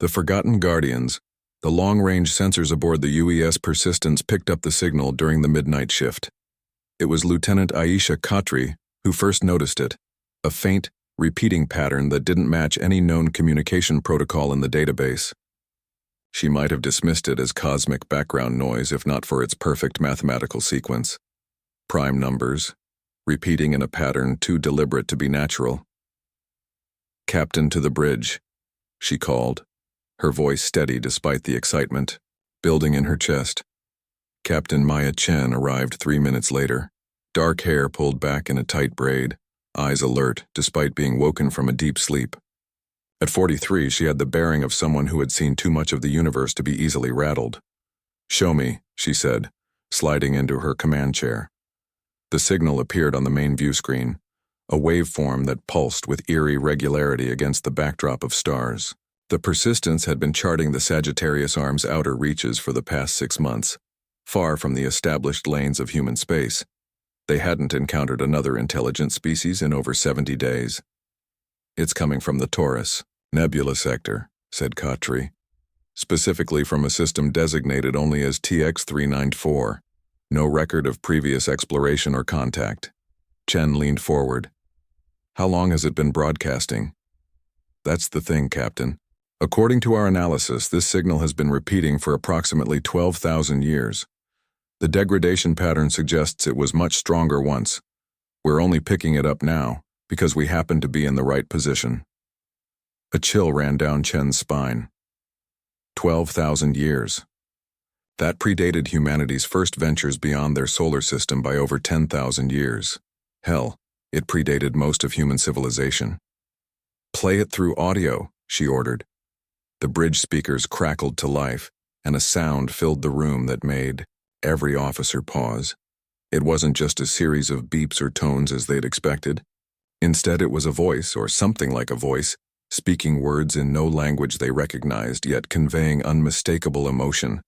The Forgotten Guardians, the long-range sensors aboard the UES Persistence picked up the signal during the midnight shift. It was Lieutenant Aisha Khatri who first noticed it, a faint, repeating pattern that didn't match any known communication protocol in the database. She might have dismissed it as cosmic background noise if not for its perfect mathematical sequence. Prime numbers, repeating in a pattern too deliberate to be natural. "Captain to the bridge," she called, her voice steady despite the excitement, building in her chest. Captain Maya Chen arrived 3 minutes later, dark hair pulled back in a tight braid, eyes alert despite being woken from a deep sleep. At 43, she had the bearing of someone who had seen too much of the universe to be easily rattled. "Show me," she said, sliding into her command chair. The signal appeared on the main view screen, a waveform that pulsed with eerie regularity against the backdrop of stars. The Persistence had been charting the Sagittarius Arm's outer reaches for the past 6 months, far from the established lanes of human space. They hadn't encountered another intelligent species in over 70 days. "It's coming from the Taurus Nebula sector," said Khatri, "specifically from a system designated only as TX-394. No record of previous exploration or contact." Chen leaned forward. "How long has it been broadcasting?" "That's the thing, Captain. According to our analysis, this signal has been repeating for approximately 12,000 years. The degradation pattern suggests it was much stronger once. We're only picking it up now because we happen to be in the right position." A chill ran down Chen's spine. 12,000 years. That predated humanity's first ventures beyond their solar system by over 10,000 years. Hell, it predated most of human civilization. "Play it through audio," she ordered. The bridge speakers crackled to life, and a sound filled the room that made every officer pause. It wasn't just a series of beeps or tones as they'd expected. Instead, it was a voice, or something like a voice, speaking words in no language they recognized, yet conveying unmistakable emotion,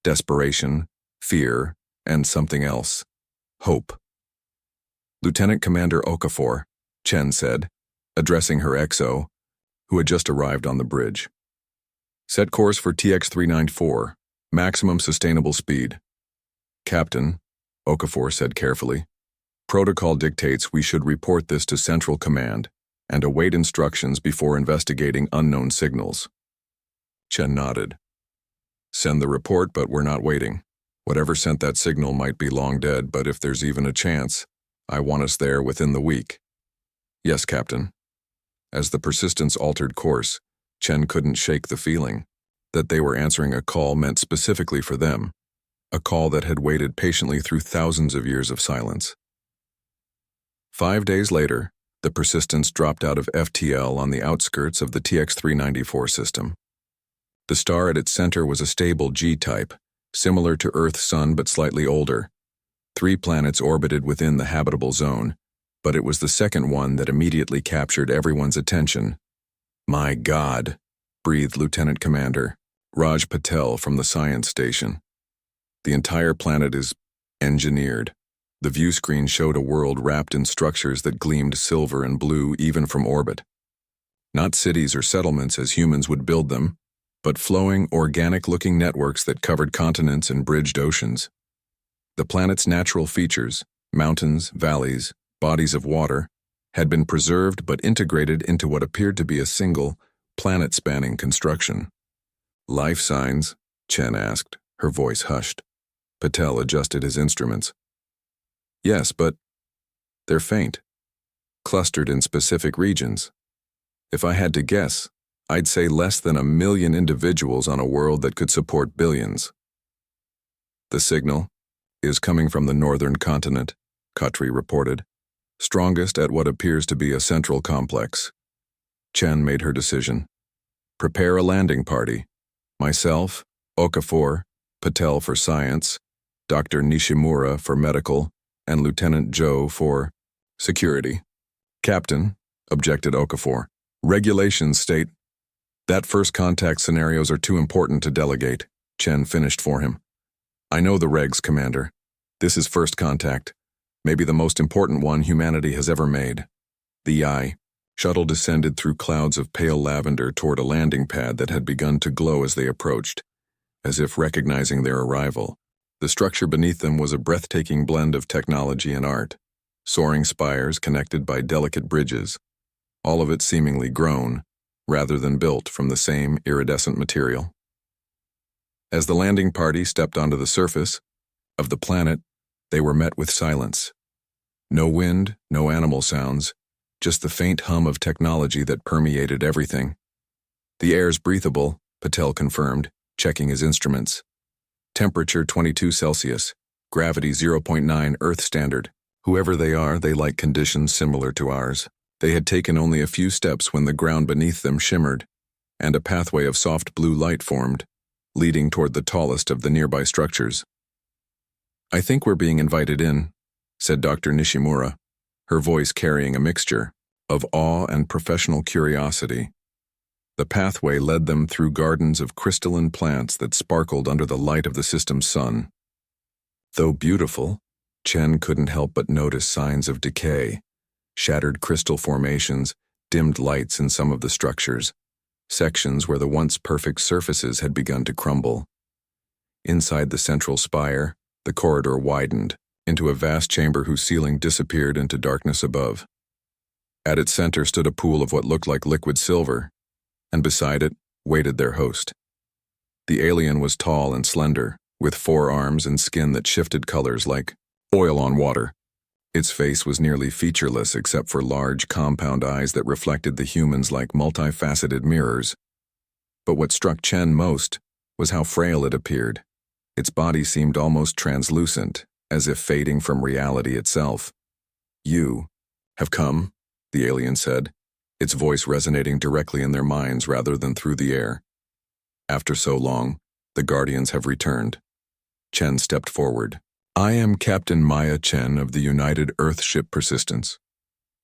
desperation, fear, and something else: hope. "Lieutenant Commander Okafor," Chen said, addressing her XO, who had just arrived on the bridge. "Set course for TX-394, maximum sustainable speed." "Captain," Okafor said carefully, "protocol dictates we should report this to Central Command and await instructions before investigating unknown signals." Chen nodded. "Send the report, but we're not waiting. Whatever sent that signal might be long dead, but if there's even a chance, I want us there within the week." "Yes, Captain." As the Persistence altered course, Chen couldn't shake the feeling that they were answering a call meant specifically for them, a call that had waited patiently through thousands of years of silence. 5 days later, the Persistence dropped out of FTL on the outskirts of the TX-394 system. The star at its center was a stable G-type, similar to Earth's sun but slightly older. 3 planets orbited within the habitable zone, but it was the second one that immediately captured everyone's attention. "My God," breathed Lieutenant Commander Raj Patel from the science station. "The entire planet is engineered." The view screen showed a world wrapped in structures that gleamed silver and blue even from orbit. Not cities or settlements as humans would build them, but flowing, organic-looking networks that covered continents and bridged oceans. The planet's natural features, mountains, valleys, bodies of water, had been preserved but integrated into what appeared to be a single, planet-spanning construction. "Life signs?" Chen asked, her voice hushed. Patel adjusted his instruments. "Yes, but they're faint, clustered in specific regions. If I had to guess, I'd say less than 1 million individuals on a world that could support billions." "The signal is coming from the northern continent," Khatri reported, "strongest at what appears to be a central complex." Chen made her decision. "Prepare a landing party. Myself, Okafor, Patel for science, Dr. Nishimura for medical, and Lieutenant Zhou for security." "Captain," objected Okafor, "regulations state—" "That first contact scenarios are too important to delegate," Chen finished for him. "I know the regs, Commander. This is first contact, maybe the most important one humanity has ever made. The eye," Shuttle descended through clouds of pale lavender toward a landing pad that had begun to glow as they approached, as if recognizing their arrival. The structure beneath them was a breathtaking blend of technology and art, soaring spires connected by delicate bridges, all of it seemingly grown, rather than built from the same iridescent material. As the landing party stepped onto the surface of the planet, they were met with silence. No wind, no animal sounds, just the faint hum of technology that permeated everything. The air's breathable, Patel confirmed, checking his instruments. Temperature 22 Celsius, gravity 0.9 Earth standard. Whoever they are, they like conditions similar to ours. They had taken only a few steps when the ground beneath them shimmered, and a pathway of soft blue light formed, leading toward the tallest of the nearby structures. "I think we're being invited in," said Dr. Nishimura, her voice carrying a mixture of awe and professional curiosity. The pathway led them through gardens of crystalline plants that sparkled under the light of the system's sun. Though beautiful, Chen couldn't help but notice signs of decay, shattered crystal formations, dimmed lights in some of the structures, sections where the once perfect surfaces had begun to crumble. Inside the central spire, the corridor widened into a vast chamber whose ceiling disappeared into darkness above. At its center stood a pool of what looked like liquid silver, and beside it waited their host. The alien was tall and slender, with 4 arms and skin that shifted colors like oil on water. Its face was nearly featureless except for large, compound eyes that reflected the humans like multifaceted mirrors. But what struck Chen most was how frail it appeared. Its body seemed almost translucent, as if fading from reality itself. "You have come," the alien said, its voice resonating directly in their minds rather than through the air. "After so long, the Guardians have returned." Chen stepped forward. "I am Captain Maya Chen of the United Earthship Persistence.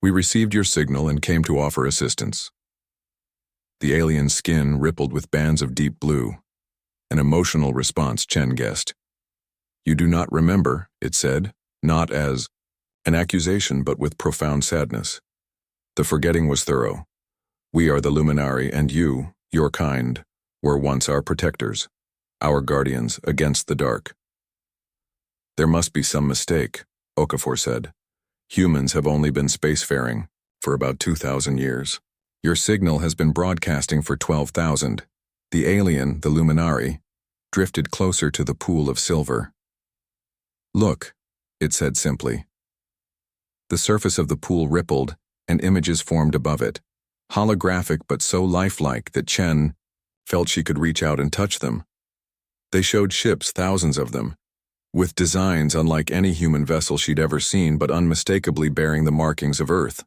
We received your signal and came to offer assistance." The alien's skin rippled with bands of deep blue. An emotional response, Chen guessed. "You do not remember," it said, not as an accusation but with profound sadness. The forgetting was thorough. "We are the Luminari, and you, your kind, were once our protectors, our guardians against the dark." "There must be some mistake," Okafor said. "Humans have only been spacefaring for about 2,000 years. Your signal has been broadcasting for 12,000. The alien, the Luminari, drifted closer to the pool of silver. "Look," it said simply. The surface of the pool rippled, and images formed above it, holographic but so lifelike that Chen felt she could reach out and touch them. They showed ships, thousands of them, with designs unlike any human vessel she'd ever seen but unmistakably bearing the markings of Earth.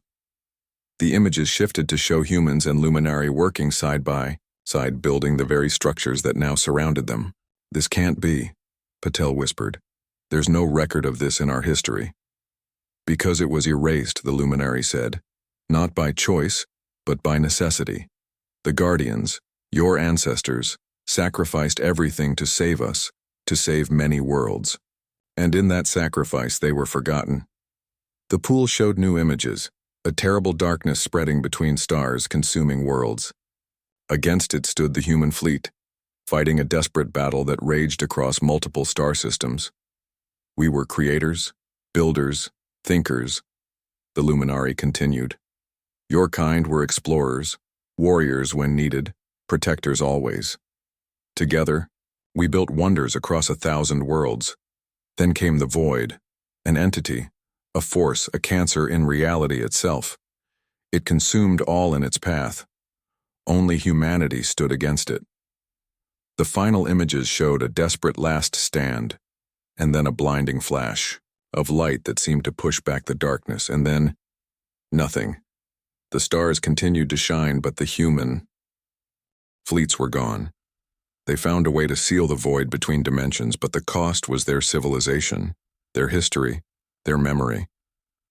The images shifted to show humans and Luminari working side by side, building the very structures that now surrounded them. "This can't be," Patel whispered. "There's no record of this in our history." "Because it was erased," the Luminari said. "Not by choice, but by necessity. The Guardians, your ancestors, sacrificed everything to save us, to save many worlds. And in that sacrifice they were forgotten." The pool showed new images, a terrible darkness spreading between stars, consuming worlds. Against it stood the human fleet, fighting a desperate battle that raged across multiple star systems. "We were creators, builders, thinkers," the Luminari continued. "Your kind were explorers, warriors when needed, protectors always. Together, we built wonders across 1,000 worlds. Then came the void, an entity, a force, a cancer in reality itself. It consumed all in its path. Only humanity stood against it. The final images showed a desperate last stand, and then a blinding flash of light that seemed to push back the darkness, and then nothing. The stars continued to shine, but the human fleets were gone. They found a way to seal the void between dimensions, but the cost was their civilization, their history, their memory.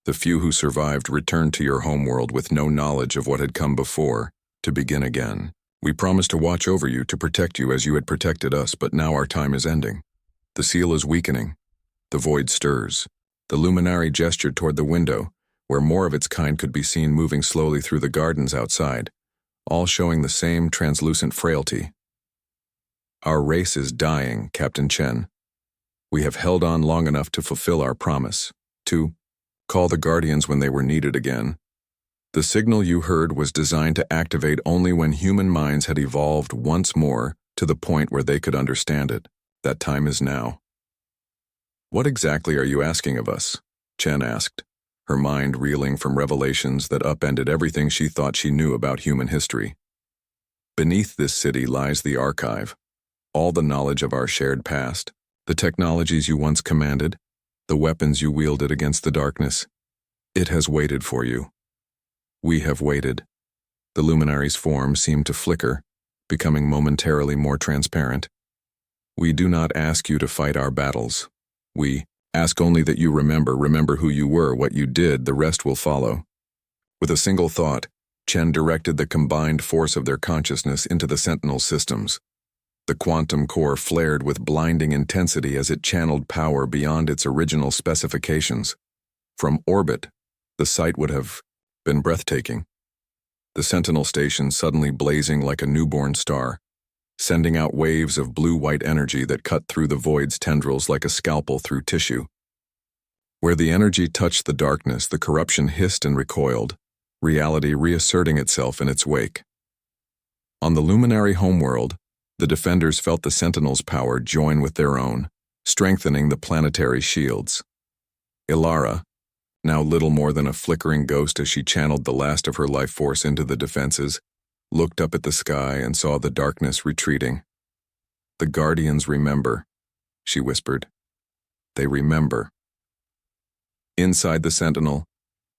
The few who survived returned to your homeworld with no knowledge of what had come before, to begin again. We promised to watch over you, to protect you as you had protected us, but now our time is ending. The seal is weakening. The void stirs." The Luminari gestured toward the window, where more of its kind could be seen moving slowly through the gardens outside, all showing the same translucent frailty. "Our race is dying, Captain Chen. We have held on long enough to fulfill our promise, to call the Guardians when they were needed again. The signal you heard was designed to activate only when human minds had evolved once more to the point where they could understand it. That time is now." "What exactly are you asking of us?" Chen asked, her mind reeling from revelations that upended everything she thought she knew about human history. "Beneath this city lies the archive, all the knowledge of our shared past, the technologies you once commanded, the weapons you wielded against the darkness. It has waited for you. We have waited." The luminary's form seemed to flicker, becoming momentarily more transparent. "We do not ask you to fight our battles. We ask only that you remember who you were, what you did, the rest will follow." With a single thought, Chen directed the combined force of their consciousness into the Sentinel systems. The quantum core flared with blinding intensity as it channeled power beyond its original specifications. From orbit, the sight would have been breathtaking. The Sentinel station suddenly blazing like a newborn star, sending out waves of blue-white energy that cut through the void's tendrils like a scalpel through tissue. Where the energy touched the darkness, the corruption hissed and recoiled, reality reasserting itself in its wake. On the luminary homeworld, the defenders felt the Sentinel's power join with their own, strengthening the planetary shields. Ilara, now little more than a flickering ghost as she channeled the last of her life force into the defenses, looked up at the sky and saw the darkness retreating. "The Guardians remember," she whispered. "They remember." Inside the Sentinel,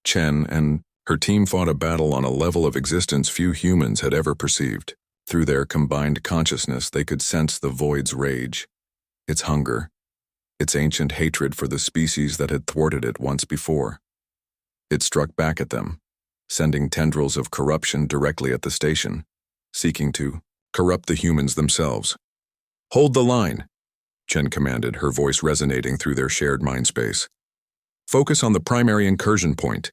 Chen and her team fought a battle on a level of existence few humans had ever perceived. Through their combined consciousness, they could sense the void's rage, its hunger, its ancient hatred for the species that had thwarted it once before. It struck back at them, sending tendrils of corruption directly at the station, seeking to corrupt the humans themselves. "Hold the line," Chen commanded, her voice resonating through their shared mind space. "Focus on the primary incursion point."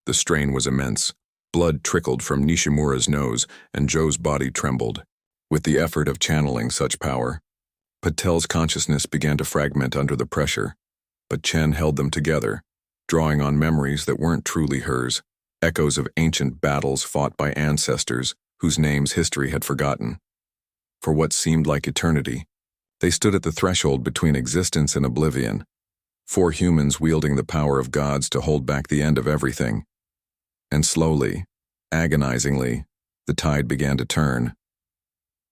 The strain was immense. Blood trickled from Nishimura's nose, and Joe's body trembled. With the effort of channeling such power, Patel's consciousness began to fragment under the pressure, but Chen held them together, drawing on memories that weren't truly hers, echoes of ancient battles fought by ancestors whose names history had forgotten. For what seemed like eternity, they stood at the threshold between existence and oblivion, 4 humans wielding the power of gods to hold back the end of everything. And slowly, agonizingly, the tide began to turn.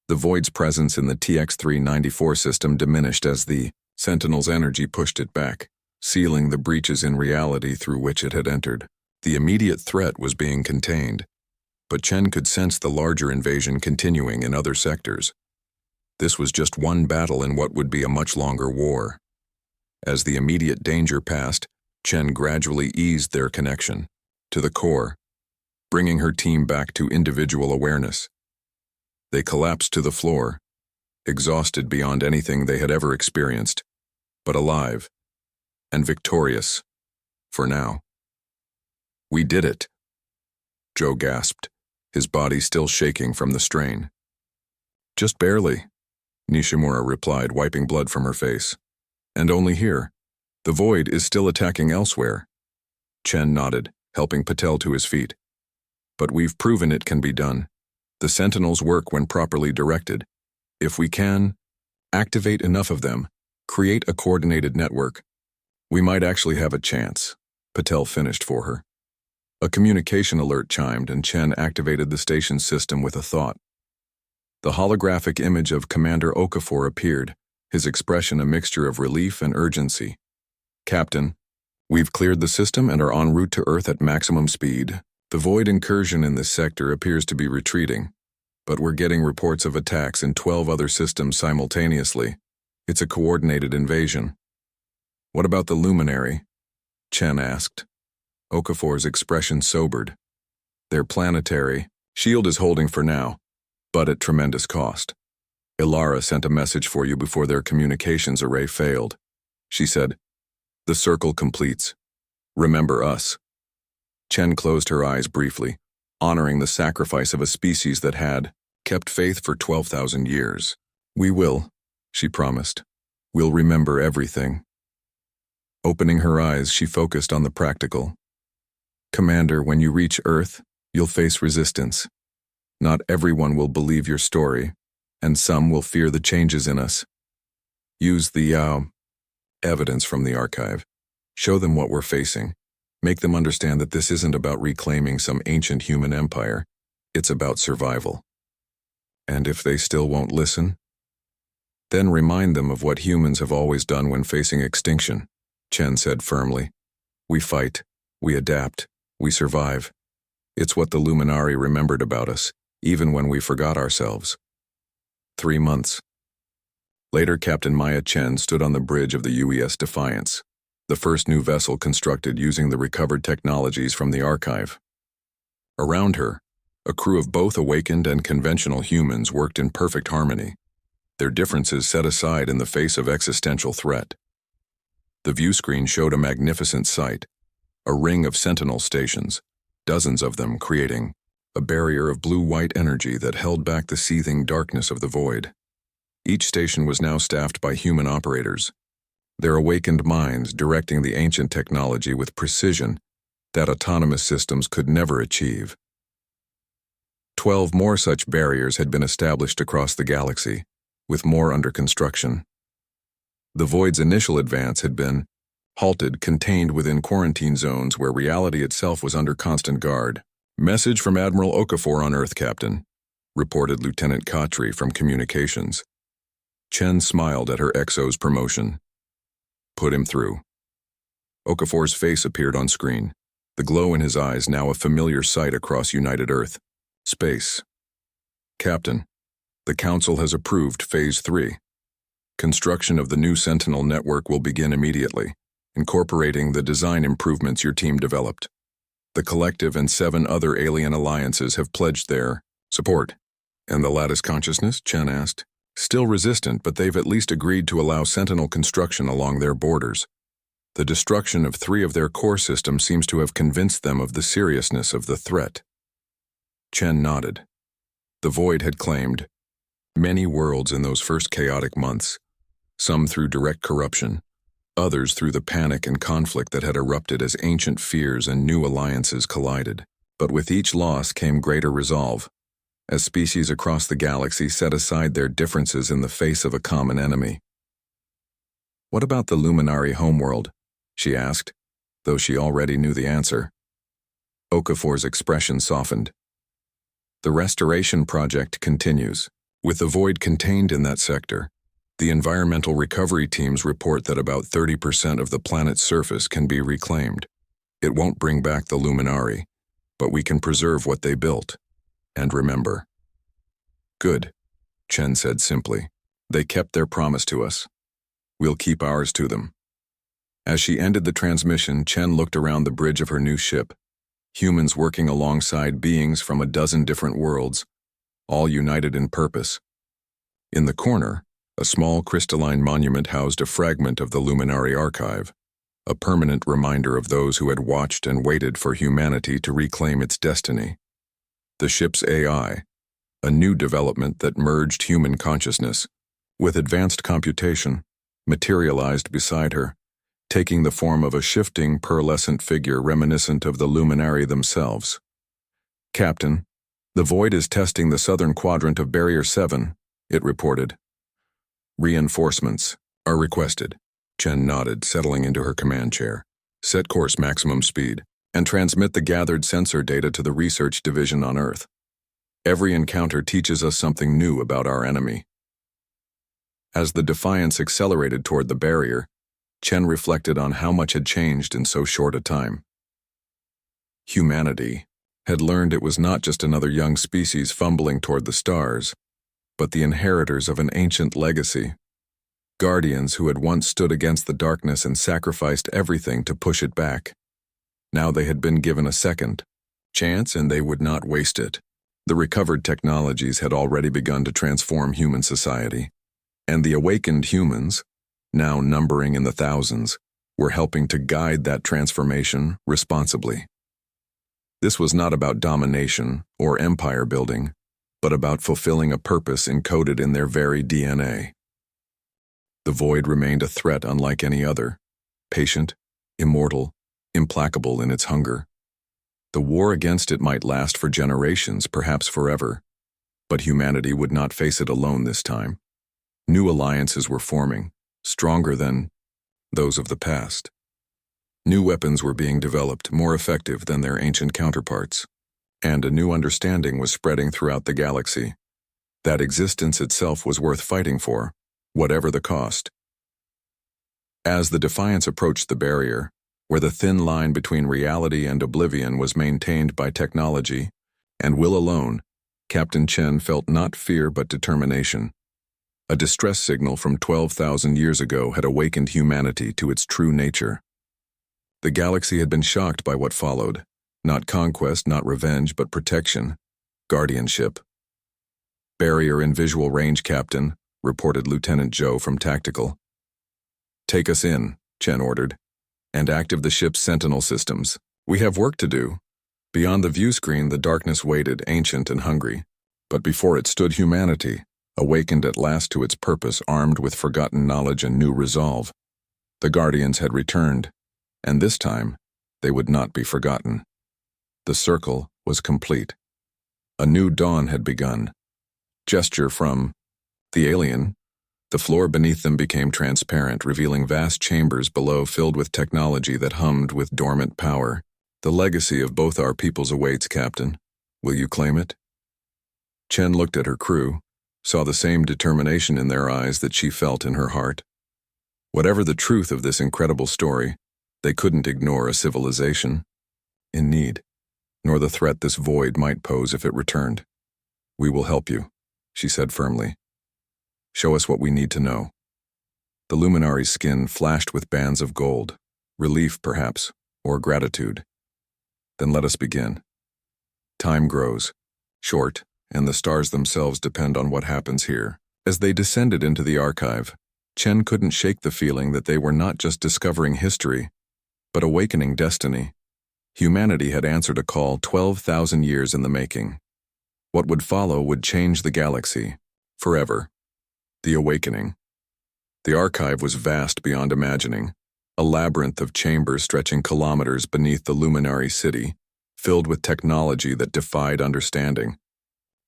The void's presence in the TX-394 system diminished as the Sentinel's energy pushed it back, sealing the breaches in reality through which it had entered. The immediate threat was being contained, but Chen could sense the larger invasion continuing in other sectors. This was just one battle in what would be a much longer war. As the immediate danger passed, Chen gradually eased their connection to the core, bringing her team back to individual awareness. They collapsed to the floor, exhausted beyond anything they had ever experienced, but alive and victorious, for now. "We did it," Joe gasped, his body still shaking from the strain. "Just barely," Nishimura replied, wiping blood from her face. "And only here. The void is still attacking elsewhere." Chen nodded, helping Patel to his feet. "But we've proven it can be done. The Sentinels work when properly directed. If we can activate enough of them, create a coordinated network, we might actually have a chance," Patel finished for her. A communication alert chimed, and Chen activated the station's system with a thought. The holographic image of Commander Okafor appeared, his expression a mixture of relief and urgency. "Captain, we've cleared the system and are en route to Earth at maximum speed. The void incursion in this sector appears to be retreating, but we're getting reports of attacks in 12 other systems simultaneously. It's a coordinated invasion." "What about the luminary?" Chen asked. Okafor's expression sobered. "Their planetary shield is holding for now, but at tremendous cost. Ilara sent a message for you before their communications array failed. She said, 'The circle completes. Remember us.' Chen closed her eyes briefly, honoring the sacrifice of a species that had kept faith for 12,000 years. "We will," she promised. "We'll remember everything." Opening her eyes, she focused on the practical. "Commander, when you reach Earth, you'll face resistance. Not everyone will believe your story, and some will fear the changes in us. Use the evidence from the archive. Show them what we're facing. Make them understand that this isn't about reclaiming some ancient human empire. It's about survival. And if they still won't listen, then remind them of what humans have always done when facing extinction," Chen said firmly. "We fight, we adapt, we survive. It's what the Luminari remembered about us, even when we forgot ourselves." 3 months. Later, Captain Maya Chen stood on the bridge of the UES Defiance, the first new vessel constructed using the recovered technologies from the archive. Around her, a crew of both awakened and conventional humans worked in perfect harmony, their differences set aside in the face of existential threat. The view screen showed a magnificent sight, a ring of sentinel stations, dozens of them creating a barrier of blue-white energy that held back the seething darkness of the void. Each station was now staffed by human operators, their awakened minds directing the ancient technology with precision that autonomous systems could never achieve. 12 more such barriers had been established across the galaxy, with more under construction. The Void's initial advance had been halted, contained within quarantine zones where reality itself was under constant guard. "Message from Admiral Okafor on Earth, Captain," reported Lieutenant Khatri from communications. Chen smiled at her XO's promotion. "Put him through." Okafor's face appeared on screen, the glow in his eyes now a familiar sight across United Earth. "Space." "Captain, the Council has approved Phase 3. Construction of the new Sentinel network will begin immediately, incorporating the design improvements your team developed. The Collective and 7 other alien alliances have pledged their support." "And the lattice consciousness?" Chen asked. "Still resistant, but they've at least agreed to allow Sentinel construction along their borders. The destruction of 3 of their core systems seems to have convinced them of the seriousness of the threat." Chen nodded. The Void had claimed many worlds in those first chaotic months, some through direct corruption, others through the panic and conflict that had erupted as ancient fears and new alliances collided. But with each loss came greater resolve, as species across the galaxy set aside their differences in the face of a common enemy. "What about the Luminari homeworld?" she asked, though she already knew the answer. Okafor's expression softened. "The restoration project continues. With the Void contained in that sector, the environmental recovery teams report that about 30% of the planet's surface can be reclaimed. It won't bring back the Luminari, but we can preserve what they built. And remember." "Good," Chen said simply. "They kept their promise to us. We'll keep ours to them." As she ended the transmission, Chen looked around the bridge of her new ship. Humans working alongside beings from a dozen different worlds, all united in purpose. In the corner, a small crystalline monument housed a fragment of the Luminari archive, a permanent reminder of those who had watched and waited for humanity to reclaim its destiny. The ship's AI, a new development that merged human consciousness with advanced computation, materialized beside her, taking the form of a shifting, pearlescent figure reminiscent of the Luminari themselves. "Captain, the Void is testing the southern quadrant of Barrier 7, it reported. "Reinforcements are requested." Chen nodded, settling into her command chair. "Set course maximum speed, and transmit the gathered sensor data to the research division on Earth. Every encounter teaches us something new about our enemy." As the Defiance accelerated toward the barrier, Chen reflected on how much had changed in so short a time. Humanity had learned it was not just another young species fumbling toward the stars, but the inheritors of an ancient legacy, guardians who had once stood against the darkness and sacrificed everything to push it back. Now they had been given a second chance, and they would not waste it. The recovered technologies had already begun to transform human society, and the awakened humans, now numbering in the thousands, were helping to guide that transformation responsibly. This was not about domination or empire building, but about fulfilling a purpose encoded in their very DNA. The void remained a threat unlike any other, patient, immortal, implacable in its hunger. The war against it might last for generations, perhaps forever, but humanity would not face it alone this time. New alliances were forming, stronger than those of the past. New weapons were being developed, more effective than their ancient counterparts, and a new understanding was spreading throughout the galaxy. That existence itself was worth fighting for, whatever the cost. As the Defiance approached the barrier, where the thin line between reality and oblivion was maintained by technology and will alone, Captain Chen felt not fear but determination. A distress signal from 12,000 years ago had awakened humanity to its true nature. The galaxy had been shocked by what followed. Not conquest, not revenge, but protection, guardianship. "Barrier in visual range, Captain," reported Lieutenant Zhou from Tactical. "Take us in," Chen ordered, "and active the ship's sentinel systems. We have work to do." Beyond the view screen, the darkness waited, ancient and hungry. But before it stood humanity, awakened at last to its purpose, armed with forgotten knowledge and new resolve. The Guardians had returned, and this time, they would not be forgotten. The circle was complete. A new dawn had begun. Gesture from the alien. The floor beneath them became transparent, revealing vast chambers below filled with technology that hummed with dormant power. "The legacy of both our peoples awaits, Captain. Will you claim it?" Chen looked at her crew, saw the same determination in their eyes that she felt in her heart. Whatever the truth of this incredible story, they couldn't ignore a civilization in need, nor the threat this void might pose if it returned. "We will help you," she said firmly. "Show us what we need to know." The luminary's skin flashed with bands of gold, relief perhaps, or gratitude. "Then let us begin. Time grows, short, and the stars themselves depend on what happens here." As they descended into the archive, Chen couldn't shake the feeling that they were not just discovering history, but awakening destiny. Humanity had answered a call 12,000 years in the making. What would follow would change the galaxy, forever. The awakening. The archive was vast beyond imagining, a labyrinth of chambers stretching kilometers beneath the luminary city, filled with technology that defied understanding.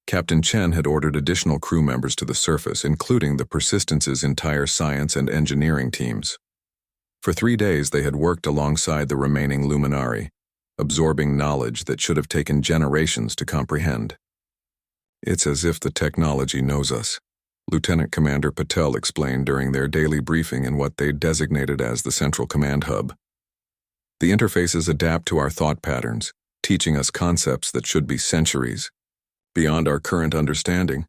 Captain Chen had ordered additional crew members to the surface, including the Persistence's entire science and engineering teams. For 3 days they had worked alongside the remaining luminary, absorbing knowledge that should have taken generations to comprehend. "It's as if the technology knows us," Lieutenant Commander Patel explained during their daily briefing in what they designated as the Central Command Hub. "The interfaces adapt to our thought patterns, teaching us concepts that should be centuries beyond our current understanding."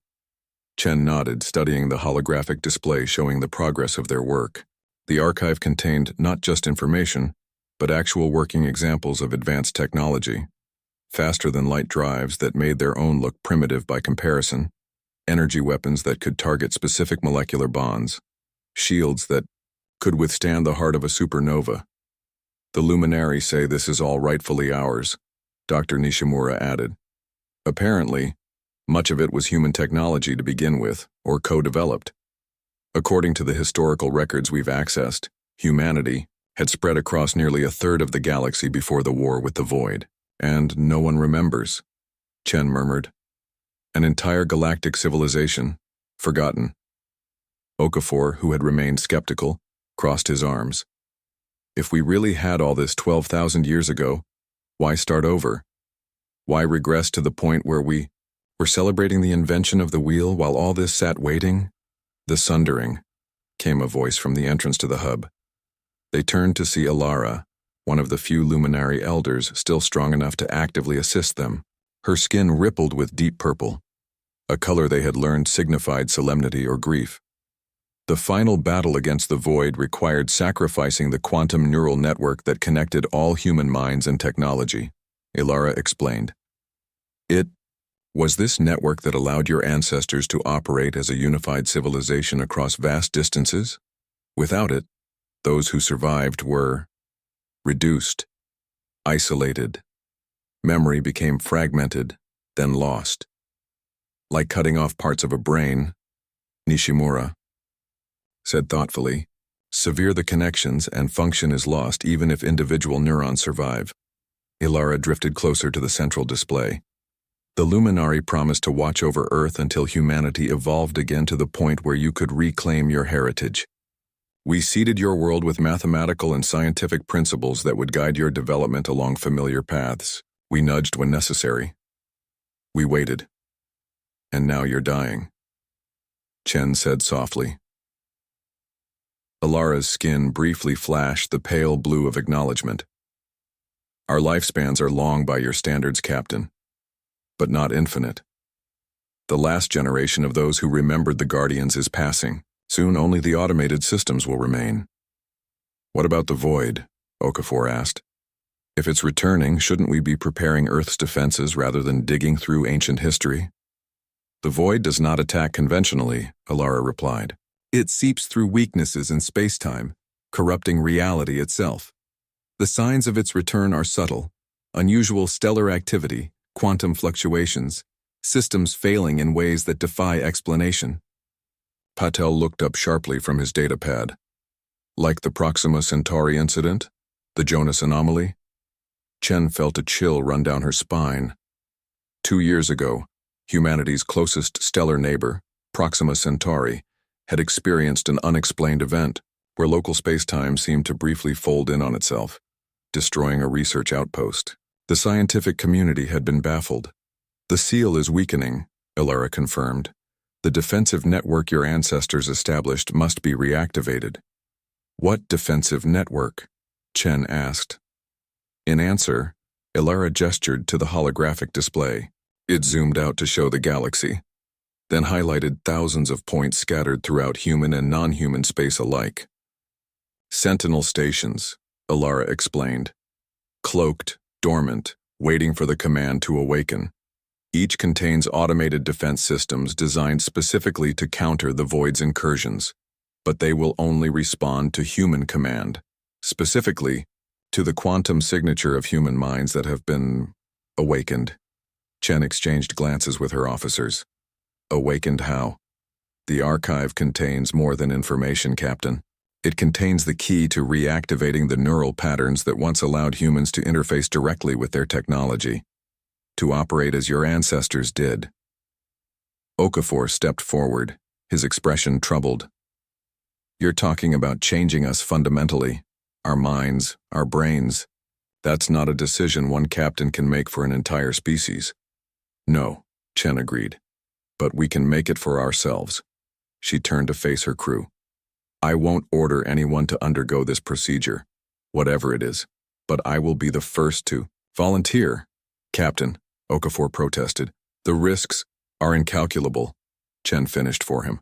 Chen nodded, studying the holographic display showing the progress of their work. The archive contained not just information, but actual working examples of advanced technology, faster-than-light drives that made their own look primitive by comparison, energy weapons that could target specific molecular bonds, shields that could withstand the heart of a supernova. "The Luminari say this is all rightfully ours," Dr. Nishimura added. "Apparently, much of it was human technology to begin with, or co-developed. According to the historical records we've accessed, humanity had spread across nearly a third of the galaxy before the war with the Void. And no one remembers," Chen murmured. "An entire galactic civilization, forgotten." Okafor, who had remained skeptical, crossed his arms. "If we really had all this 12,000 years ago, why start over? Why regress to the point where we were celebrating the invention of the wheel while all this sat waiting?" "The Sundering," came a voice from the entrance to the hub. They turned to see Alara, one of the few luminary elders still strong enough to actively assist them. Her skin rippled with deep purple, a color they had learned signified solemnity or grief. The final battle against the Void required sacrificing the quantum neural network that connected all human minds and technology, Alara explained. "It was this network that allowed your ancestors to operate as a unified civilization across vast distances? Without it, those who survived were reduced, isolated, Memory became fragmented, then lost. Like cutting off parts of a brain, Nishimura said thoughtfully, severe the connections and function is lost even if individual neurons survive. Ilara drifted closer to the central display. The Luminari promised to watch over Earth until humanity evolved again to the point where you could reclaim your heritage. We seeded your world with mathematical and scientific principles that would guide your development along familiar paths. We nudged when necessary. We waited. And now you're dying, Chen said softly. Ilara's skin briefly flashed the pale blue of acknowledgement. Our lifespans are long by your standards, Captain, but not infinite. The last generation of those who remembered the Guardians is passing. Soon only the automated systems will remain. What about the void? Okafor asked. If it's returning, shouldn't we be preparing Earth's defenses rather than digging through ancient history? The void does not attack conventionally, Ilara replied. It seeps through weaknesses in space-time, corrupting reality itself. The signs of its return are subtle: unusual stellar activity, quantum fluctuations, systems failing in ways that defy explanation. Patel looked up sharply from his datapad. Like the Proxima Centauri incident? The Jonas anomaly? Chen felt a chill run down her spine. 2 years ago, humanity's closest stellar neighbor, Proxima Centauri, had experienced an unexplained event where local space-time seemed to briefly fold in on itself, destroying a research outpost. The scientific community had been baffled. The seal is weakening, Ilara confirmed. The defensive network your ancestors established must be reactivated. What defensive network? Chen asked. In answer, Ilara gestured to the holographic display. It zoomed out to show the galaxy, then highlighted thousands of points scattered throughout human and non-human space alike. Sentinel stations, Ilara explained. Cloaked, dormant, waiting for the command to awaken. Each contains automated defense systems designed specifically to counter the void's incursions, but they will only respond to human command, specifically to the quantum signature of human minds that have been awakened. Chen exchanged glances with her officers. Awakened how? The archive contains more than information, Captain. It contains the key to reactivating the neural patterns that once allowed humans to interface directly with their technology, to operate as your ancestors did. Okafor stepped forward, his expression troubled. You're talking about changing us fundamentally, our minds, our brains. That's not a decision one captain can make for an entire species. No, Chen agreed. But we can make it for ourselves. She turned to face her crew. I won't order anyone to undergo this procedure, whatever it is, but I will be the first to volunteer. Captain, Okafor protested. The risks are incalculable, Chen finished for him.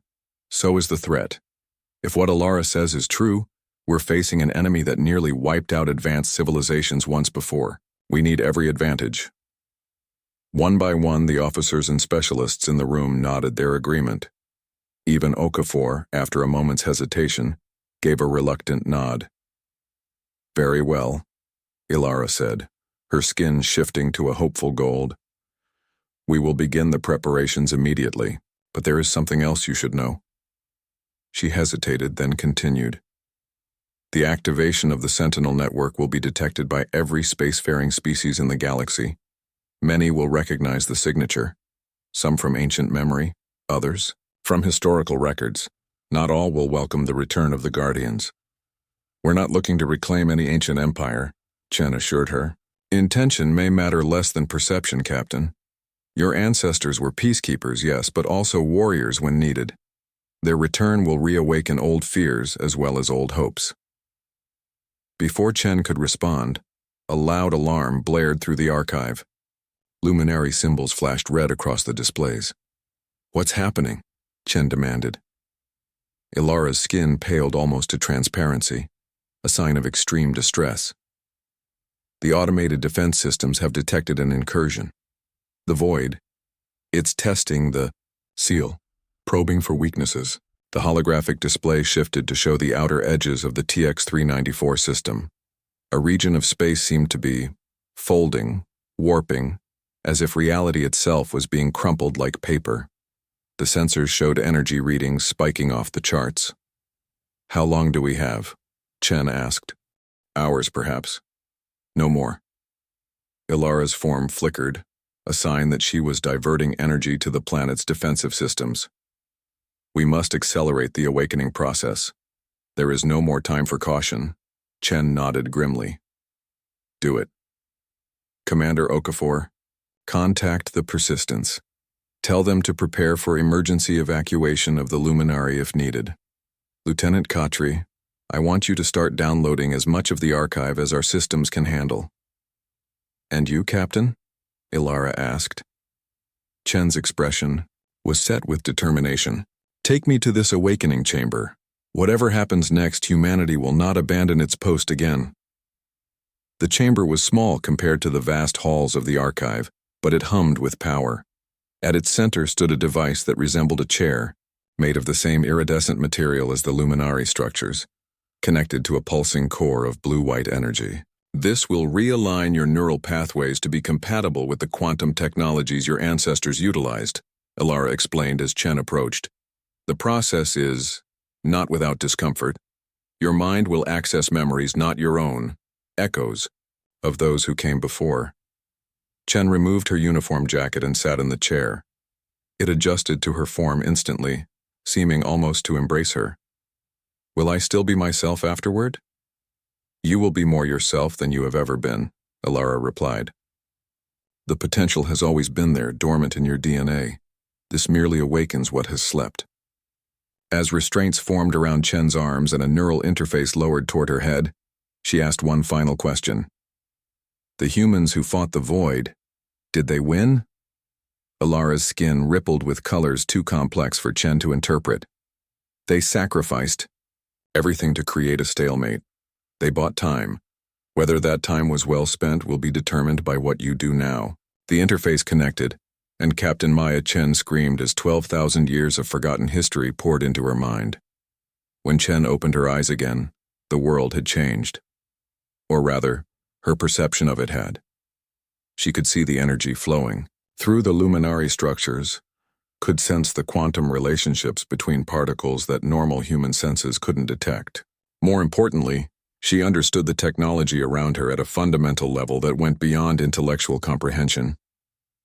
So is the threat. If what Ilara says is true, we're facing an enemy that nearly wiped out advanced civilizations once before. We need every advantage. One by one, the officers and specialists in the room nodded their agreement. Even Okafor, after a moment's hesitation, gave a reluctant nod. Very well, Ilara said, her skin shifting to a hopeful gold. We will begin the preparations immediately, but there is something else you should know. She hesitated, then continued. The activation of the Sentinel network will be detected by every spacefaring species in the galaxy. Many will recognize the signature, some from ancient memory, others from historical records. Not all will welcome the return of the Guardians. We're not looking to reclaim any ancient empire, Chen assured her. Intention may matter less than perception, Captain. Your ancestors were peacekeepers, yes, but also warriors when needed. Their return will reawaken old fears as well as old hopes. Before Chen could respond, a loud alarm blared through the archive. Luminary symbols flashed red across the displays. What's happening? Chen demanded. Ilara's skin paled almost to transparency, a sign of extreme distress. The automated defense systems have detected an incursion. The void. It's testing the seal, probing for weaknesses. The holographic display shifted to show the outer edges of the TX-394 system. A region of space seemed to be folding, warping, as if reality itself was being crumpled like paper. The sensors showed energy readings spiking off the charts. "How long do we have?" Chen asked. "Hours, perhaps. No more." Ilara's form flickered, a sign that she was diverting energy to the planet's defensive systems. "We must accelerate the awakening process. There is no more time for caution." Chen nodded grimly. "Do it." "Commander Okafor, contact the Persistence. Tell them to prepare for emergency evacuation of the Luminary if needed. Lieutenant Khatri, I want you to start downloading as much of the archive as our systems can handle." "And you, Captain?" Ilara asked. Chen's expression was set with determination. "Take me to this awakening chamber. Whatever happens next, humanity will not abandon its post again." The chamber was small compared to the vast halls of the archive, but it hummed with power. At its center stood a device that resembled a chair, made of the same iridescent material as the Luminary structures, connected to a pulsing core of blue-white energy. "This will realign your neural pathways to be compatible with the quantum technologies your ancestors utilized," Ilara explained as Chen approached. "The process is not without discomfort. Your mind will access memories not your own, echoes of those who came before." Chen removed her uniform jacket and sat in the chair. It adjusted to her form instantly, seeming almost to embrace her. "Will I still be myself afterward?" "You will be more yourself than you have ever been," Ilara replied. "The potential has always been there, dormant in your DNA. This merely awakens what has slept." As restraints formed around Chen's arms and a neural interface lowered toward her head, she asked one final question. "The humans who fought the void, did they win?" Ilara's skin rippled with colors too complex for Chen to interpret. "They sacrificed everything to create a stalemate. They bought time. Whether that time was well spent will be determined by what you do now." The interface connected, and Captain Maya Chen screamed as 12,000 years of forgotten history poured into her mind. When Chen opened her eyes again, the world had changed. Or rather, her perception of it had. She could see the energy flowing through the luminary structures, could sense the quantum relationships between particles that normal human senses couldn't detect. More importantly, she understood the technology around her at a fundamental level that went beyond intellectual comprehension.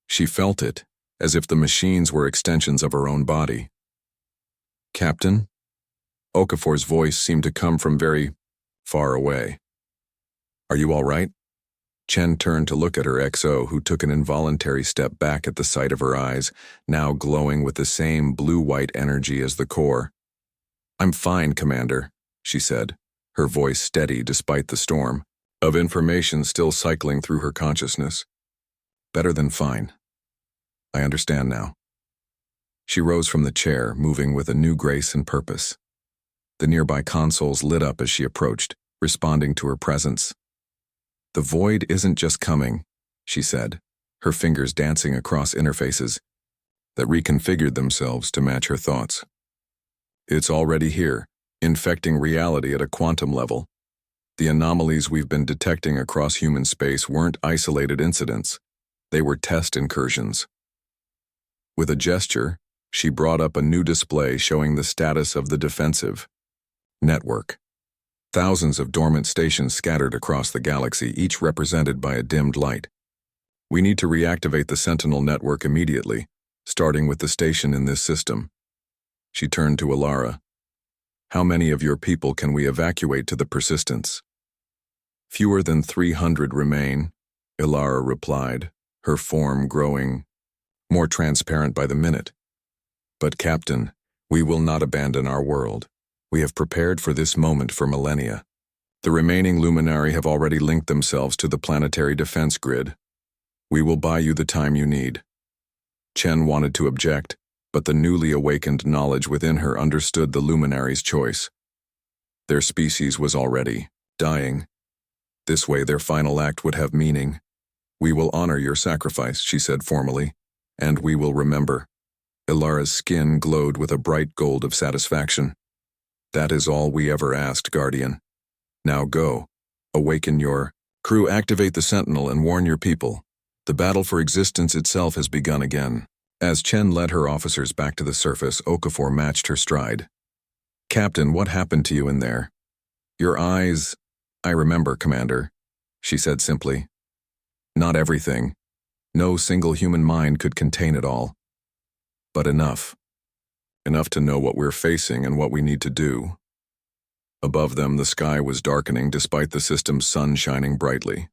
She felt it, as if the machines were extensions of her own body. "Captain?" Okafor's voice seemed to come from very far away. "Are you all right?" Chen turned to look at her XO, who took an involuntary step back at the sight of her eyes, now glowing with the same blue-white energy as the core. "I'm fine, Commander," she said, her voice steady despite the storm of information still cycling through her consciousness. "Better than fine. I understand now." She rose from the chair, moving with a new grace and purpose. The nearby consoles lit up as she approached, responding to her presence. "The void isn't just coming," she said, her fingers dancing across interfaces that reconfigured themselves to match her thoughts. "It's already here, infecting reality at a quantum level. The anomalies we've been detecting across human space weren't isolated incidents. They were test incursions." With a gesture, she brought up a new display showing the status of the defensive network. Thousands of dormant stations scattered across the galaxy, each represented by a dimmed light. "We need to reactivate the Sentinel network immediately, starting with the station in this system." She turned to Ilara. "How many of your people can we evacuate to the Persistence?" "Fewer than 300 remain," Ilara replied, her form growing more transparent by the minute. "But Captain, we will not abandon our world. We have prepared for this moment for millennia. The remaining Luminary have already linked themselves to the planetary defense grid. We will buy you the time you need." Chen wanted to object, but the newly awakened knowledge within her understood the Luminary's choice. Their species was already dying. This way their final act would have meaning. "We will honor your sacrifice," she said formally, "and we will remember." Ilara's skin glowed with a bright gold of satisfaction. "That is all we ever asked, Guardian. Now go. Awaken your crew, activate the Sentinel, and warn your people. The battle for existence itself has begun again. As Chen led her officers back to the surface, Okafor matched her stride. "Captain, what happened to you in there?" "Your eyes—" "I remember, Commander," she said simply. "Not everything. No single human mind could contain it all. But enough. Enough to know what we're facing and what we need to do." Above them, the sky was darkening despite the system's sun shining brightly.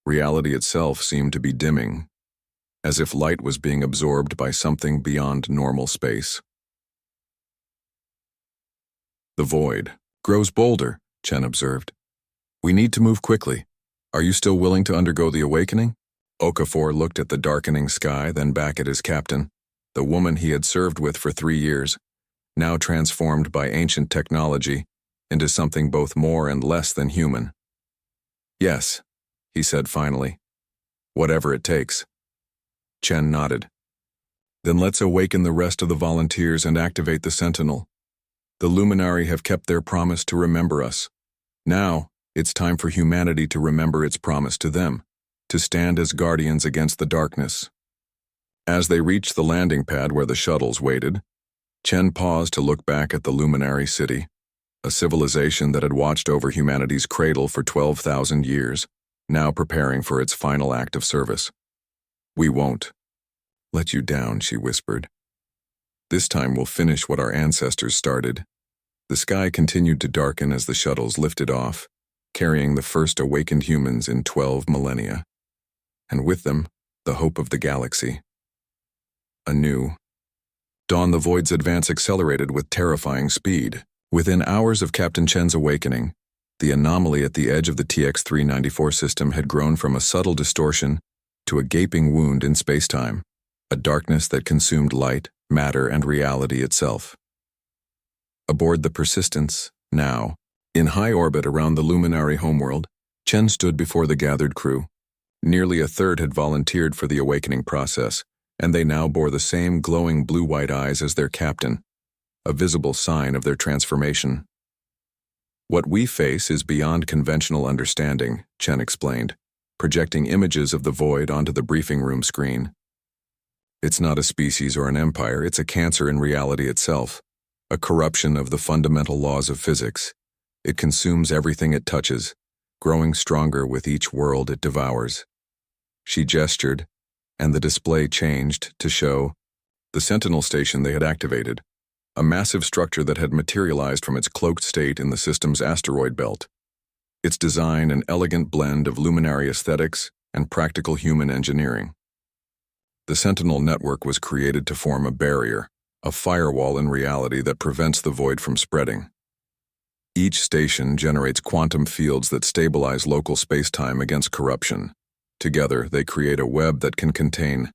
Reality itself seemed to be dimming, as if light was being absorbed by something beyond normal space. "The void grows bolder," Chen observed. "We need to move quickly. Are you still willing to undergo the awakening?" Okafor looked at the darkening sky, then back at his captain, the woman he had served with for 3 years, now transformed by ancient technology into something both more and less than human. "Yes," he said finally. "Whatever it takes." Chen nodded. "Then let's awaken the rest of the volunteers and activate the Sentinel. The Luminari have kept their promise to remember us. Now, it's time for humanity to remember its promise to them, to stand as guardians against the darkness." As they reached the landing pad where the shuttles waited, Chen paused to look back at the Luminary city, a civilization that had watched over humanity's cradle for 12,000 years, now preparing for its final act of service. "We won't let you down," she whispered. "This time we'll finish what our ancestors started." The sky continued to darken as the shuttles lifted off, carrying the first awakened humans in 12 millennia. And with them, the hope of the galaxy. Anew. Dawn, the void's advance accelerated with terrifying speed. Within hours of Captain Chen's awakening, the anomaly at the edge of the TX-394 system had grown from a subtle distortion to a gaping wound in spacetime, a darkness that consumed light, matter, and reality itself. Aboard the Persistence, now, in high orbit around the Luminary homeworld, Chen stood before the gathered crew. Nearly a third had volunteered for the awakening process, and they now bore the same glowing blue-white eyes as their captain, a visible sign of their transformation. "What we face is beyond conventional understanding," Chen explained, projecting images of the void onto the briefing room screen. "It's not a species or an empire, it's a cancer in reality itself, a corruption of the fundamental laws of physics. It consumes everything it touches, growing stronger with each world it devours." She gestured, and the display changed to show the Sentinel station they had activated, a massive structure that had materialized from its cloaked state in the system's asteroid belt. Its design an elegant blend of luminary aesthetics and practical human engineering. The Sentinel network was created to form a barrier, a firewall in reality that prevents the void from spreading. Each station generates quantum fields that stabilize local space-time against corruption. Together, they create a web that can contain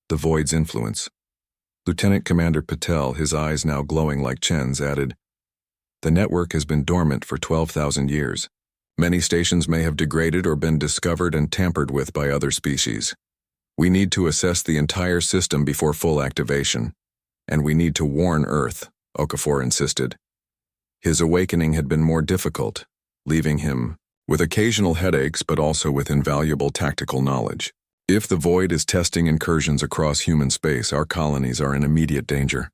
the void's influence. Lieutenant Commander Patel, his eyes now glowing like Chen's, added, "The network has been dormant for 12,000 years. Many stations may have degraded or been discovered and tampered with by other species. We need to assess the entire system before full activation. And we need to warn Earth," Okafor insisted. His awakening had been more difficult, leaving him with occasional headaches but also with invaluable tactical knowledge. "If the void is testing incursions across human space, our colonies are in immediate danger."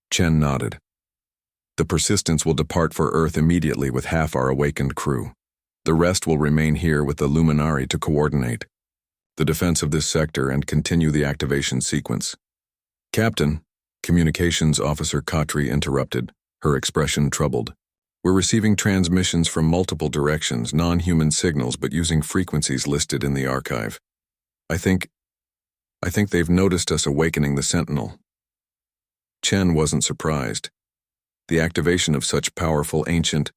Chen nodded. "The Persistence will depart for Earth immediately with half our awakened crew. The rest will remain here with the Luminari to coordinate the defense of this sector and continue the activation sequence." "Captain," Communications Officer Khatri interrupted, her expression troubled. "We're receiving transmissions from multiple directions, non-human signals but using frequencies listed in the archive. I think they've noticed us awakening the Sentinel." Chen wasn't surprised. The activation of such powerful ancient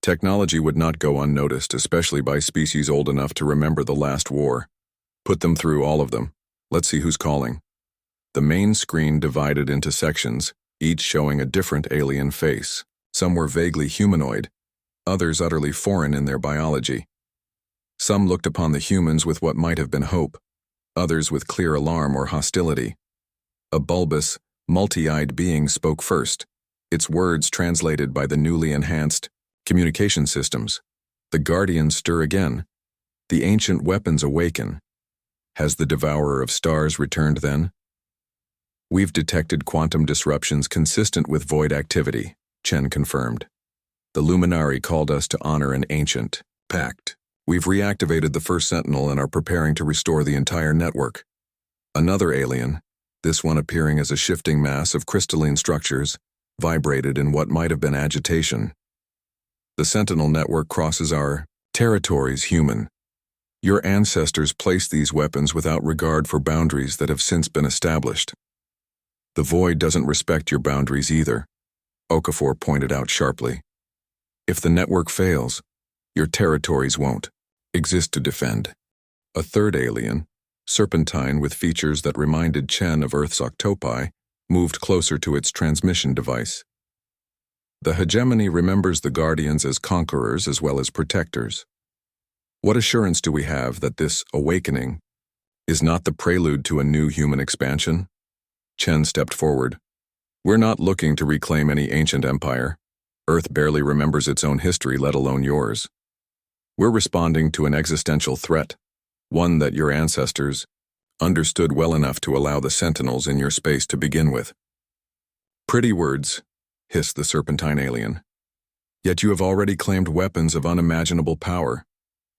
technology would not go unnoticed, especially by species old enough to remember the last war. "Put them through, all of them. Let's see who's calling." The main screen divided into sections, each showing a different alien face. Some were vaguely humanoid, others utterly foreign in their biology. Some looked upon the humans with what might have been hope, others with clear alarm or hostility. A bulbous, multi-eyed being spoke first, its words translated by the newly enhanced communication systems. "The Guardians stir again. The ancient weapons awaken. Has the devourer of stars returned then? We've detected quantum disruptions consistent with void activity, Chen confirmed. The Luminari called us to honor an ancient pact. We've reactivated the first sentinel and are preparing to restore the entire network. Another alien, this one appearing as a shifting mass of crystalline structures, vibrated in what might have been agitation. The sentinel network crosses our territories, human. Your ancestors placed these weapons without regard for boundaries that have since been established. The void doesn't respect your boundaries either, Okafor pointed out sharply. If the network fails, your territories won't exist to defend. A third alien, serpentine with features that reminded Chen of Earth's octopi, moved closer to its transmission device. The hegemony remembers the Guardians as conquerors as well as protectors. What assurance do we have that this awakening is not the prelude to a new human expansion? Chen stepped forward. We're not looking to reclaim any ancient empire. Earth barely remembers its own history, let alone yours. We're responding to an existential threat, one that your ancestors understood well enough to allow the sentinels in your space to begin with. Pretty words, hissed the serpentine alien. Yet you have already claimed weapons of unimaginable power.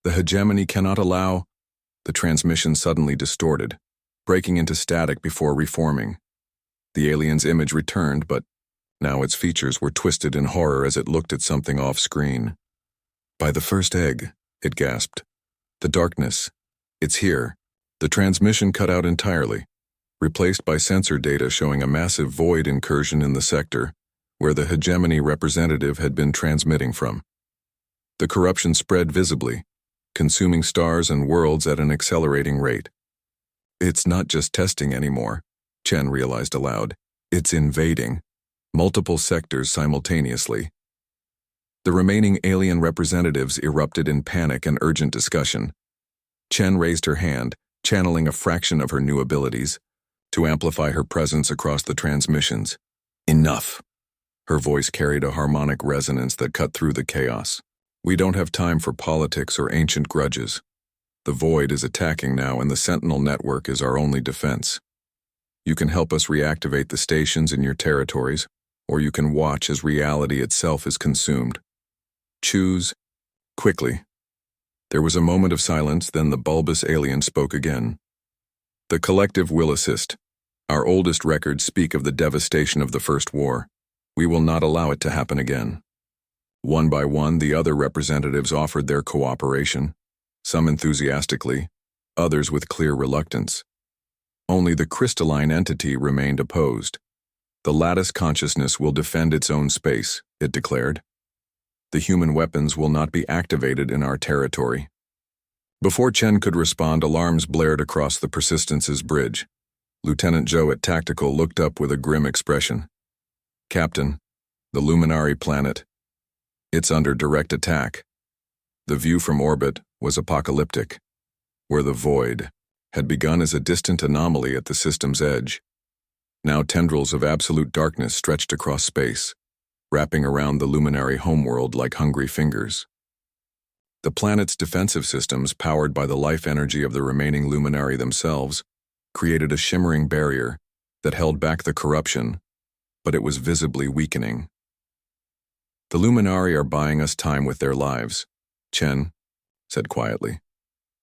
The hegemony cannot allow. The transmission suddenly distorted, breaking into static before reforming. The alien's image returned, but now its features were twisted in horror as it looked at something off-screen. By the first egg, it gasped. The darkness. It's here. The transmission cut out entirely, replaced by sensor data showing a massive void incursion in the sector, where the hegemony representative had been transmitting from. The corruption spread visibly, consuming stars and worlds at an accelerating rate. It's not just testing anymore, Chen realized aloud. It's invading multiple sectors simultaneously. The remaining alien representatives erupted in panic and urgent discussion. Chen raised her hand, channeling a fraction of her new abilities, to amplify her presence across the transmissions. Enough. Her voice carried a harmonic resonance that cut through the chaos. We don't have time for politics or ancient grudges. The void is attacking now, and the Sentinel network is our only defense. You can help us reactivate the stations in your territories, or you can watch as reality itself is consumed. Choose quickly. There was a moment of silence, then the bulbous alien spoke again. The collective will assist. Our oldest records speak of the devastation of the First War. We will not allow it to happen again. One by one, the other representatives offered their cooperation, some enthusiastically, others with clear reluctance. Only the crystalline entity remained opposed. The lattice consciousness will defend its own space, it declared. The human weapons will not be activated in our territory. Before Chen could respond, alarms blared across the Persistence's bridge. Lieutenant Zhou at Tactical looked up with a grim expression. Captain, the Luminari planet. It's under direct attack. The view from orbit was apocalyptic, where the void had begun as a distant anomaly at the system's edge. Now tendrils of absolute darkness stretched across space, wrapping around the Luminari homeworld like hungry fingers. The planet's defensive systems, powered by the life energy of the remaining Luminari themselves, created a shimmering barrier that held back the corruption, but it was visibly weakening. The Luminari are buying us time with their lives, Chen said quietly.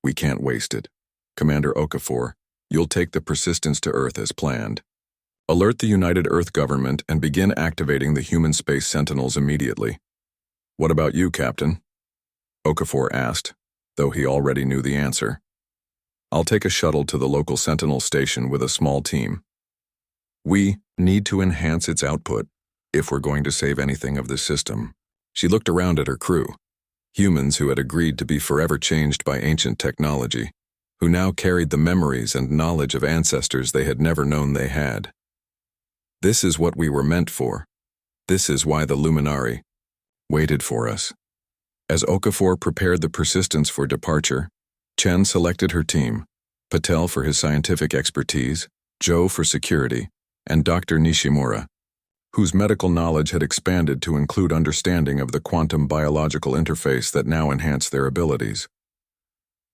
We can't waste it. Commander Okafor, you'll take the Persistence to Earth as planned. Alert the United Earth government and begin activating the human space sentinels immediately. What about you, Captain? Okafor asked, though he already knew the answer. I'll take a shuttle to the local sentinel station with a small team. We need to enhance its output if we're going to save anything of this system. She looked around at her crew, humans who had agreed to be forever changed by ancient technology, who now carried the memories and knowledge of ancestors they had never known they had. This is what we were meant for. This is why the Luminari waited for us. As Okafor prepared the Persistence for departure, Chen selected her team, Patel for his scientific expertise, Zhou for security, and Dr. Nishimura, whose medical knowledge had expanded to include understanding of the quantum biological interface that now enhanced their abilities.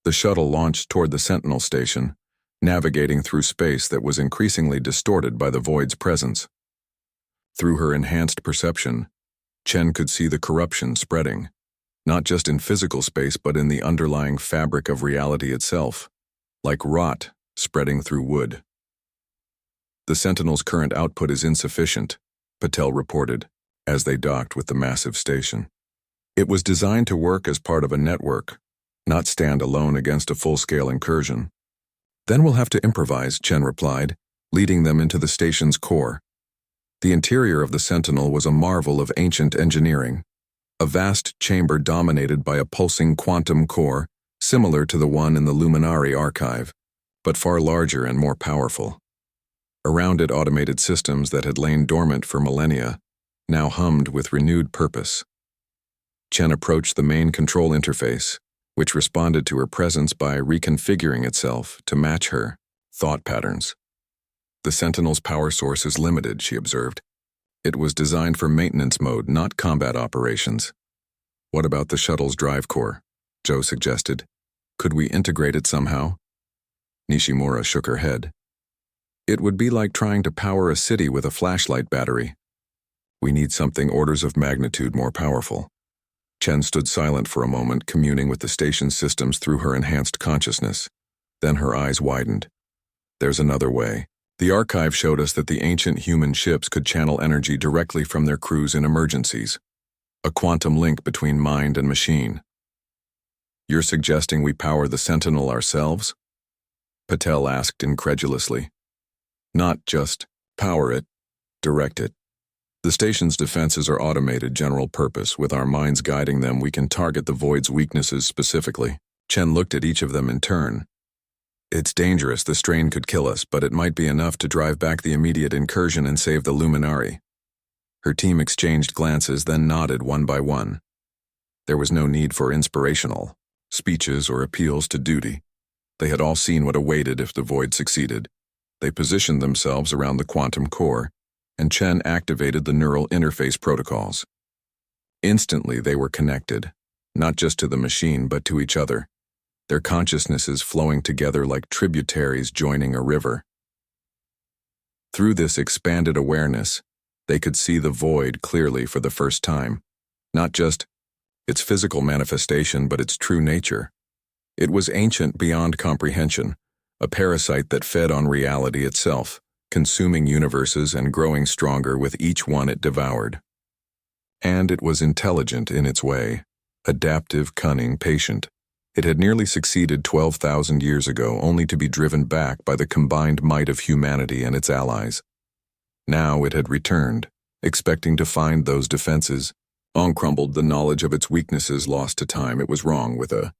The shuttle launched toward the Sentinel station, navigating through space that was increasingly distorted by the void's presence. Through her enhanced perception, Chen could see the corruption spreading, not just in physical space but in the underlying fabric of reality itself, like rot spreading through wood. The Sentinel's current output is insufficient, Patel reported, as they docked with the massive station. It was designed to work as part of a network, not stand alone against a full-scale incursion. Then we'll have to improvise, Chen replied, leading them into the station's core. The interior of the Sentinel was a marvel of ancient engineering, a vast chamber dominated by a pulsing quantum core, similar to the one in the Luminari archive, but far larger and more powerful. Around it, automated systems that had lain dormant for millennia now hummed with renewed purpose. Chen approached the main control interface, which responded to her presence by reconfiguring itself to match her thought patterns. The Sentinel's power source is limited, she observed. It was designed for maintenance mode, not combat operations. What about the shuttle's drive core? Joe suggested. Could we integrate it somehow? Nishimura shook her head. It would be like trying to power a city with a flashlight battery. We need something orders of magnitude more powerful. Chen stood silent for a moment, communing with the station's systems through her enhanced consciousness. Then her eyes widened. There's another way. The archive showed us that the ancient human ships could channel energy directly from their crews in emergencies. A quantum link between mind and machine. You're suggesting we power the Sentinel ourselves? Patel asked incredulously. Not just power it, direct it. The station's defenses are automated, general purpose. With our minds guiding them, we can target the Void's weaknesses specifically. Chen looked at each of them in turn. It's dangerous, the strain could kill us, but it might be enough to drive back the immediate incursion and save the Luminari. Her team exchanged glances, then nodded one by one. There was no need for inspirational speeches or appeals to duty. They had all seen what awaited if the Void succeeded. They positioned themselves around the quantum core, and Chen activated the neural interface protocols. Instantly they were connected, not just to the machine but to each other, their consciousnesses flowing together like tributaries joining a river. Through this expanded awareness, they could see the Void clearly for the first time, not just its physical manifestation but its true nature. It was ancient beyond comprehension, a parasite that fed on reality itself, consuming universes and growing stronger with each one it devoured. And it was intelligent in its way, adaptive, cunning, patient. It had nearly succeeded 12,000 years ago, only to be driven back by the combined might of humanity and its allies. Now it had returned, expecting to find those defenses. On crumbled the knowledge of its weaknesses lost to time. It was wrong with a